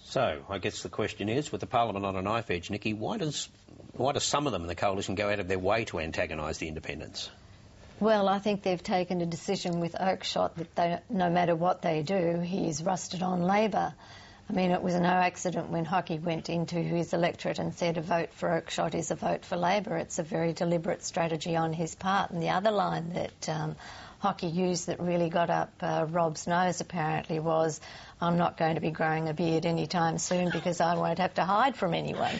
So, I guess the question is, with the Parliament on a knife edge, Nikki, why do some of them in the coalition go out of their way to antagonise the independents? Well, I think they've taken a decision with Oakeshott that no matter what they do, he's rusted on Labor. I mean, it was no accident when Hockey went into his electorate and said a vote for Oakeshott is a vote for Labor. It's a very deliberate strategy on his part. And the other line that Hockey used that really got up Rob's nose, apparently, was, I'm not going to be growing a beard anytime soon because I won't have to hide from anyone.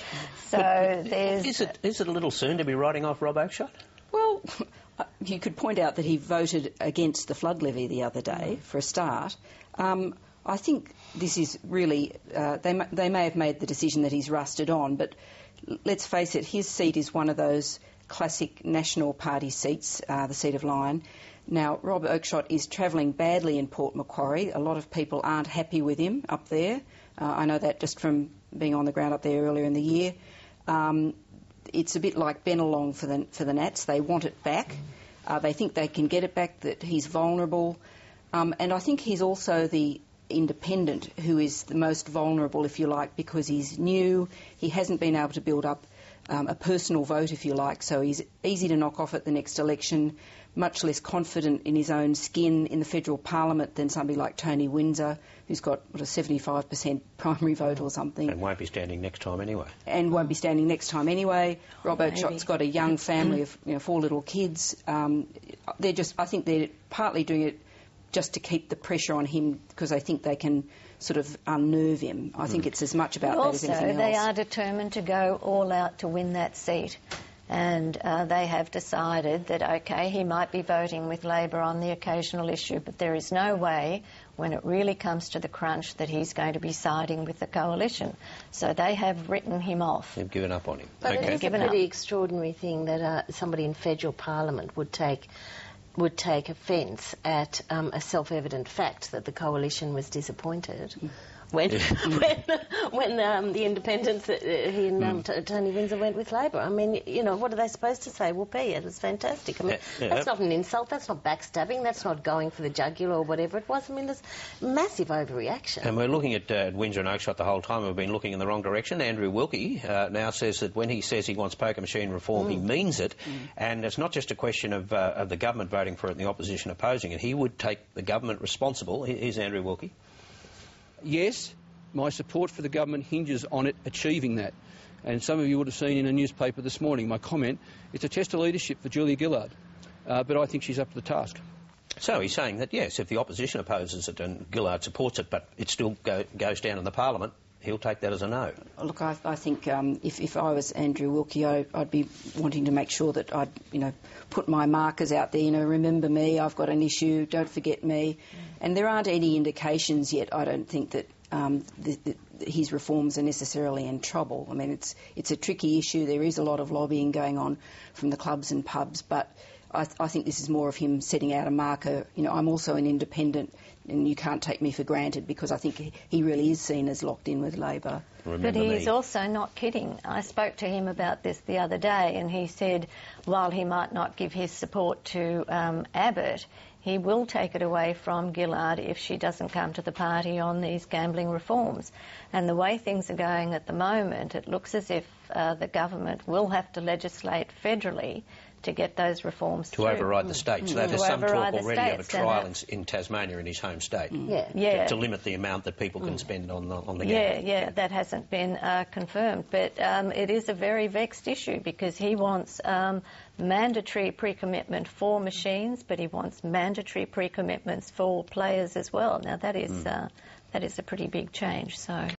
So there's... Is it a little soon to be writing off Rob Oakeshott? Well, you could point out that he voted against the flood levy the other day, for a start. I think this is really... they may have made the decision that he's rusted on, but let's face it, his seat is one of those classic National Party seats, the seat of Lyne. Now, Rob Oakeshott is travelling badly in Port Macquarie. A lot of people aren't happy with him up there. I know that just from being on the ground up there earlier in the year. It's a bit like Bennelong for the Nats. They want it back. They think they can get it back, that he's vulnerable. And I think he's also the independent who is the most vulnerable, if you like, because he's new. He hasn't been able to build up a personal vote, if you like, so he's easy to knock off at the next election, much less confident in his own skin in the federal parliament than somebody like Tony Windsor, who's got, a 75% primary vote or something. And won't be standing next time anyway. Rob Oakeshott's got a young family of 4 little kids. I think they're partly doing it just to keep the pressure on him because they think they can sort of unnerve him. I think it's as much about that as anything else. Also, they are determined to go all out to win that seat. And they have decided that, OK, he might be voting with Labor on the occasional issue, but there is no way, when it really comes to the crunch, that he's going to be siding with the coalition. So they have written him off. They've given up on him. But it is a pretty extraordinary thing that somebody in federal parliament would take offence at a self-evident fact that the coalition was disappointed when the independents, he and Tony Windsor went with Labor. I mean, what are they supposed to say? Whoopee, it was fantastic. I mean, that's not an insult, that's not backstabbing, that's not going for the jugular or whatever it was. I mean, there's massive overreaction. And we're looking at Windsor and Oakeshott the whole time. We've been looking in the wrong direction. Andrew Wilkie now says that when he says he wants poker machine reform, he means it. And it's not just a question of the government voting for it and the opposition opposing it. He would take the government responsible. Here's Andrew Wilkie. Yes, my support for the government hinges on it achieving that. And some of you would have seen in a newspaper this morning my comment, it's a test of leadership for Julia Gillard, but I think she's up to the task. So he's saying that, yes, if the opposition opposes it and Gillard supports it, but it still goes down in the Parliament, he'll take that as a no. Look, I think if I was Andrew Wilkie, I'd be wanting to make sure that I'd, put my markers out there, remember me, I've got an issue, don't forget me. And there aren't any indications yet, I don't think, that his reforms are necessarily in trouble. I mean, it's a tricky issue. There is a lot of lobbying going on from the clubs and pubs, but I think this is more of him setting out a marker. I'm also an independent, and you can't take me for granted, because I think he really is seen as locked in with Labor. But he's also not kidding. I spoke to him about this the other day, and he said while he might not give his support to Abbott, he will take it away from Gillard if she doesn't come to the party on these gambling reforms. And the way things are going at the moment, it looks as if the government will have to legislate federally to get those reforms to override the states. There's some talk already of a trial in Tasmania, in his home state, to limit the amount that people can spend on the gambling. Yeah, that hasn't been confirmed. But it is a very vexed issue, because he wants mandatory pre-commitment for machines, but he wants mandatory pre-commitments for players as well. Now, that is a pretty big change. So.